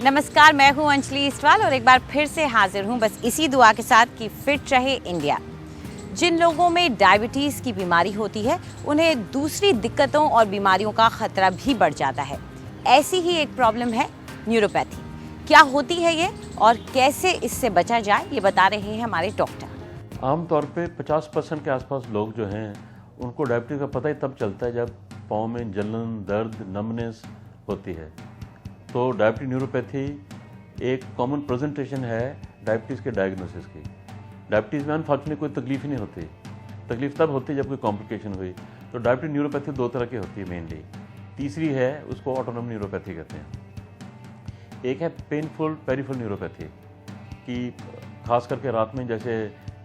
नमस्कार, मैं हूं अंजलि इस्टवाल और एक बार फिर से हाजिर हूं बस इसी दुआ के साथ कि फिट रहे इंडिया। जिन लोगों में डायबिटीज़ की बीमारी होती है उन्हें दूसरी दिक्कतों और बीमारियों का खतरा भी बढ़ जाता है। ऐसी ही एक प्रॉब्लम है न्यूरोपैथी। क्या होती है ये और कैसे इससे बचा जाए, ये बता रहे हैं हमारे डॉक्टर। आमतौर पे 50% के आसपास लोग जो हैं उनको डायबिटीज़ का पता ही तब चलता है जब पाँव में जलन, दर्द, नमनेस होती है। तो डायबिटीज न्यूरोपैथी एक कॉमन प्रेजेंटेशन है डायबिटीज़ के डायग्नोसिस की। डायबिटीज़ में अनफॉर्चुनेटली कोई तकलीफ ही नहीं होती। तकलीफ तब होती है जब कोई कॉम्प्लिकेशन हुई। तो डायबिटीज न्यूरोपैथी दो तरह की होती है मेनली। तीसरी है, उसको ऑटोनोमिक न्यूरोपैथी कहते हैं। एक है पेनफुल पेरिफेरल न्यूरोपैथी कि खास करके रात में जैसे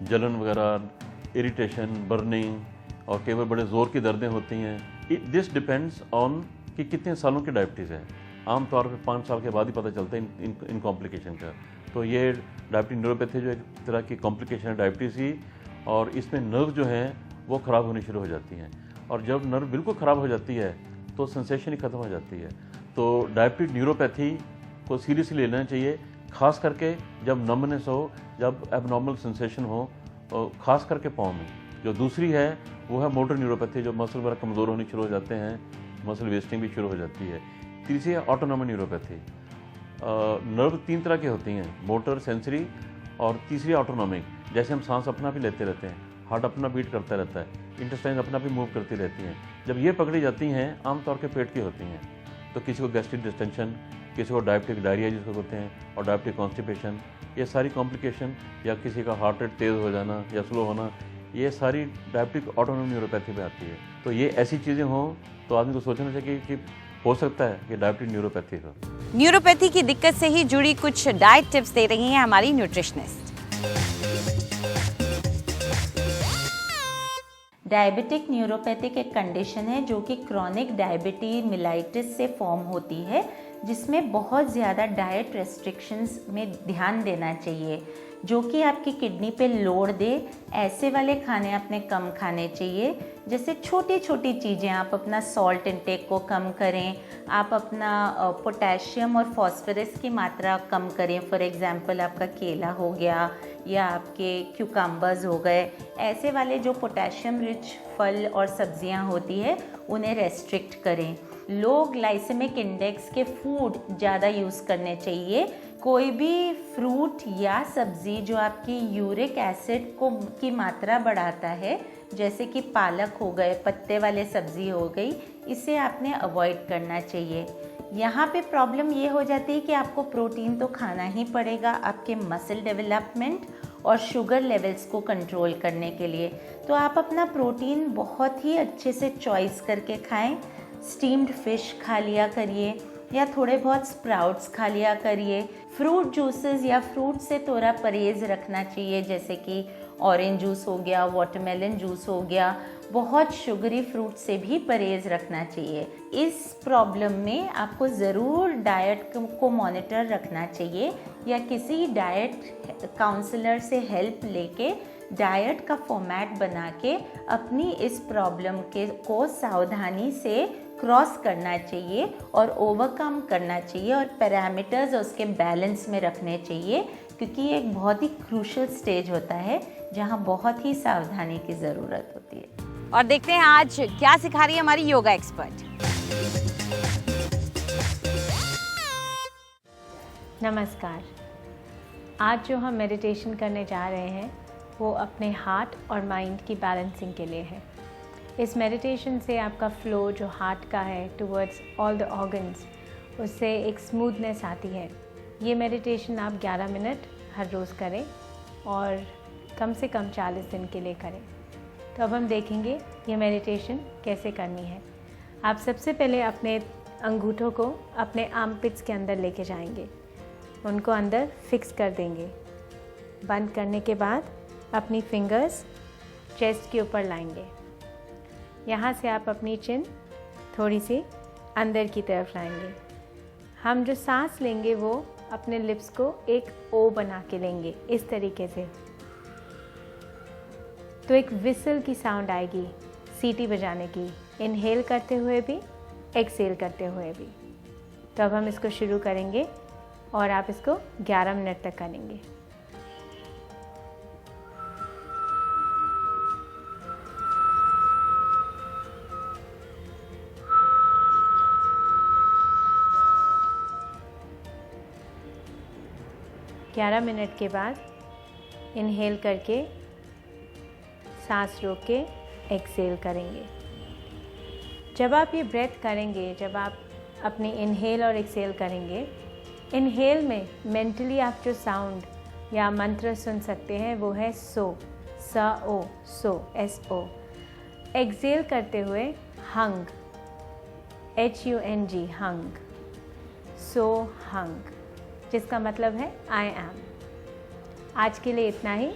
जलन वगैरह, इरिटेशन, बर्निंग और कई बार बड़े ज़ोर की दर्दें होती हैं। दिस डिपेंड्स ऑन कि कितने सालों की डायबिटीज़ है। आमतौर पे 5 साल के बाद ही पता चलता है इन कॉम्प्लिकेशन का। तो ये डायबिटीज न्यूरोपैथी जो एक तरह की कॉम्प्लिकेशन है डायबिटीज़ की, और इसमें नर्व जो हैं वो ख़राब होनी शुरू हो जाती हैं। और जब नर्व बिल्कुल ख़राब हो जाती है तो सेंसेशन ही ख़त्म हो जाती है। तो डायबिटीज न्यूरोपैथी को सीरियसली लेना चाहिए, खास करके जब नमनेस हो, जब एबनॉर्मल सेंसेशन हो, और ख़ास करके पाँव में। जो दूसरी है वो है मोटर न्यूरोपैथी, जो मसल वगैरह कमज़ोर होने शुरू हो जाते हैं, मसल वेस्टिंग भी शुरू हो जाती है। तीसरी है ऑटोनोमिक न्यूरोपैथी। नर्व 3 तरह की होती हैं, मोटर, सेंसरी और तीसरी ऑटोनोमिक। जैसे हम सांस अपना भी लेते रहते हैं, हार्ट अपना बीट करता रहता है, इंटेस्टाइन अपना भी मूव करती रहती हैं। जब ये पकड़ी जाती हैं आमतौर के पेट की होती हैं। तो किसी को गैस्ट्रिक डिस्टेंशन, किसी को डायबिटिक डायरिया जिसको कहते हैं, और डायबिटिक कॉन्स्टिपेशन, ये सारी कॉम्प्लिकेशन, या किसी का हार्ट रेट तेज़ हो जाना या स्लो होना, ये सारी डायबिटिक ऑटोनोमिक न्यूरोपैथी में आती है। तो ये ऐसी चीज़ें हों तो आदमी को सोचना चाहिए कि हो सकता है कि डायबिटीज न्यूरोपैथी हो। न्यूरोपैथी की दिक्कत से ही जुड़ी कुछ डाइट टिप्स दे रही हैं हमारी न्यूट्रिशनिस्ट। डायबिटिक न्यूरोपैथिक एक कंडीशन है जो कि क्रॉनिक डायबिटी मिलाइटिस से फॉर्म होती है, जिसमें बहुत ज़्यादा डाइट रेस्ट्रिक्शंस में ध्यान देना चाहिए, जो कि आपकी किडनी पे लोड दे। ऐसे वाले खाने आपने कम खाने चाहिए। जैसे छोटी छोटी चीज़ें, आप अपना सॉल्ट इंटेक को कम करें, आप अपना पोटेशियम और फॉस्फोरस की मात्रा कम करें। फॉर एग्जांपल आपका केला हो गया या आपके क्यूकम्बर्स हो गए। ऐसे वाले जो पोटेशियम रिच फल और सब्जियां होती है उन्हें रेस्ट्रिक्ट करें। लो ग्लाइसेमिक इंडेक्स के फूड ज़्यादा यूज़ करने चाहिए। कोई भी फ्रूट या सब्ज़ी जो आपकी यूरिक एसिड को की मात्रा बढ़ाता है, जैसे कि पालक हो गए, पत्ते वाले सब्ज़ी हो गई, इसे आपने अवॉइड करना चाहिए। यहाँ पे प्रॉब्लम ये हो जाती है कि आपको प्रोटीन तो खाना ही पड़ेगा आपके मसल डेवलपमेंट और शुगर लेवल्स को कंट्रोल करने के लिए। तो आप अपना प्रोटीन बहुत ही अच्छे से चॉइस करके खाएं। स्टीम्ड फिश खा लिया करिए या थोड़े बहुत स्प्राउट्स खा लिया करिए। फ्रूट जूसेस या फ्रूट से थोड़ा परहेज़ रखना चाहिए, जैसे कि ऑरेंज जूस हो गया, वाटरमेलन जूस हो गया। बहुत शुगरी फ्रूट से भी परहेज़ रखना चाहिए। इस प्रॉब्लम में आपको ज़रूर डाइट को मॉनिटर रखना चाहिए या किसी डाइट काउंसलर से हेल्प लेके डाइट का फॉर्मेट बना के अपनी इस प्रॉब्लम को सावधानी से क्रॉस करना चाहिए और ओवरकम करना चाहिए, और पैरामीटर्स उसके बैलेंस में रखने चाहिए, क्योंकि ये एक बहुत ही क्रूशियल स्टेज होता है जहाँ बहुत ही सावधानी की ज़रूरत होती है। और देखते हैं आज क्या सिखा रही है हमारी योगा एक्सपर्ट। नमस्कार। आज जो हम मेडिटेशन करने जा रहे हैं वो अपने हार्ट और माइंड की बैलेंसिंग के लिए है। इस मेडिटेशन से आपका फ्लो जो हार्ट का है टुवर्ड्स ऑल द ऑर्गन्स, उससे एक स्मूथनेस आती है। ये मेडिटेशन आप 11 मिनट हर रोज़ करें और कम से कम 40 दिन के लिए करें। तो अब हम देखेंगे ये मेडिटेशन कैसे करनी है। आप सबसे पहले अपने अंगूठों को अपने आर्मपिट्स के अंदर लेके जाएंगे, उनको अंदर फिक्स कर देंगे। बंद करने के बाद अपनी फिंगर्स चेस्ट के ऊपर लाएंगे। यहाँ से आप अपनी चिन थोड़ी सी अंदर की तरफ लाएंगे। हम जो सांस लेंगे वो अपने लिप्स को एक ओ बना के लेंगे, इस तरीके से। तो एक विसल की साउंड आएगी सीटी बजाने की, इनहेल करते हुए भी, एक्सेल करते हुए भी। तो अब हम इसको शुरू करेंगे। और आप इसको 11 मिनट तक करेंगे। ग्यारह मिनट के बाद इनहेल करके सांस रोक के एक्सेल करेंगे। जब आप ये ब्रेथ करेंगे, जब आप अपने इनहेल और एक्सेल करेंगे, इनहेल में मेंटली आप जो साउंड या मंत्र सुन सकते हैं वो है सो, स ओ, सो, SO। एक्सेल करते हुए हंग, HUNG, हंग, सो हंग, जिसका मतलब है आई एम। आज के लिए इतना ही।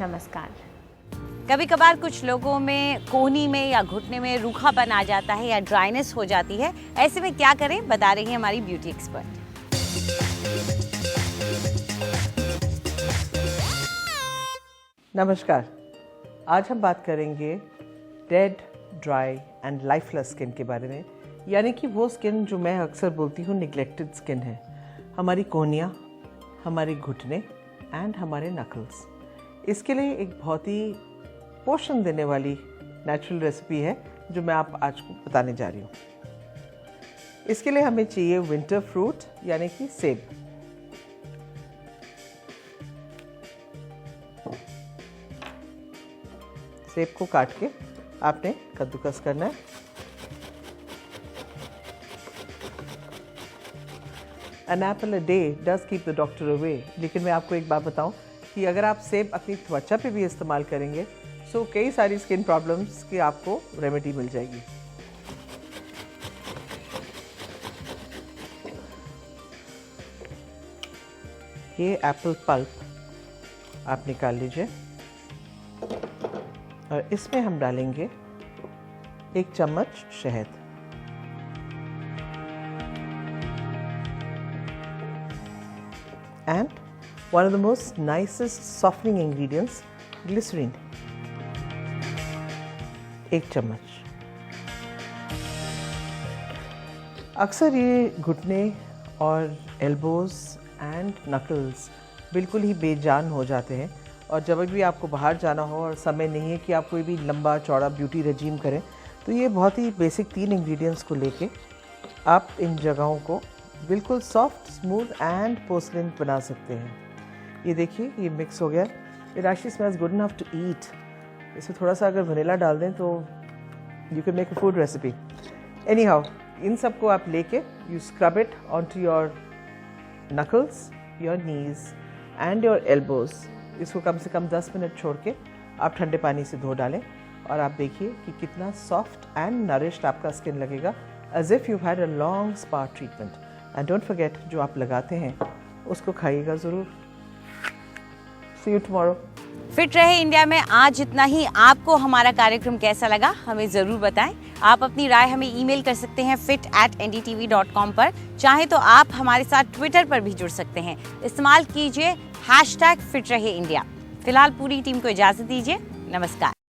नमस्कार। कभी कभार कुछ लोगों में कोहनी में या घुटने में रूखापन आ जाता है या ड्राइनेस हो जाती है, ऐसे में क्या करें, बता रही है हमारी ब्यूटी एक्सपर्ट। नमस्कार। आज हम बात करेंगे dead, dry and lifeless skin के बारे में, यानी कि वो स्किन जो मैं अक्सर बोलती हूँ निग्लेक्टेड स्किन है। हमारी कोहनियाँ, हमारे घुटने एंड हमारे नकल्स। इसके लिए एक बहुत ही पोषण देने वाली नेचुरल रेसिपी है जो मैं आप आज को बताने जा रही हूँ। इसके लिए हमें चाहिए विंटर फ्रूट यानी कि सेब। सेब को काट के आपने कद्दूकस करना है। An apple a day does keep the doctor away। लेकिन मैं आपको एक बात बताऊं कि अगर आप सेब अपनी त्वचा पे भी इस्तेमाल करेंगे तो कई सारी स्किन प्रॉब्लम्स की आपको रेमेडी मिल जाएगी। ये एप्पल पल्प आप निकाल लीजिए और इसमें हम डालेंगे 1 चम्मच शहद। And one of the most nicest softening ingredients, glycerin, 1 चम्मच। अक्सर ये घुटने और एल्बोज एंड नकल्स बिल्कुल ही बेजान हो जाते हैं, और जब भी आपको बाहर जाना हो और समय नहीं है कि आप कोई भी लंबा चौड़ा ब्यूटी रेजीम करें, तो ये बहुत ही बेसिक 3 इंग्रेडिएंट्स को लेके आप इन जगहों को बिल्कुल सॉफ्ट, स्मूथ एंड पोर्सलिन बना सकते हैं। ये देखिए, ये मिक्स हो गया। It actually smells good enough to eat. इसमें थोड़ा सा अगर वनीला डाल दें तो you can make a food recipe. Anyhow, इन सबको आप लेके you scrub it on to your knuckles, your knees and your elbows. इसको कम से कम 10 मिनट छोड़ के आप ठंडे पानी से धो डालें और आप देखिए कि कितना सॉफ्ट एंड नरिश्ड आपका स्किन लगेगा, as if you had a long spa treatment. And don't forget, जो आप लगाते हैं उसको खाइएगा ज़रूर। See you tomorrow. फिट रहे इंडिया में आज इतना ही। आपको हमारा कार्यक्रम कैसा लगा हमें ज़रूर बताएं। आप अपनी राय हमें ईमेल कर सकते हैं fit@ndtv.com पर। चाहे तो आप हमारे साथ ट्विटर पर भी जुड़ सकते हैं। इस्तेमाल कीजिए #फिट रहे इंडिया। फिलहाल पूरी टीम को इजाज़त दीजिए। नमस्कार।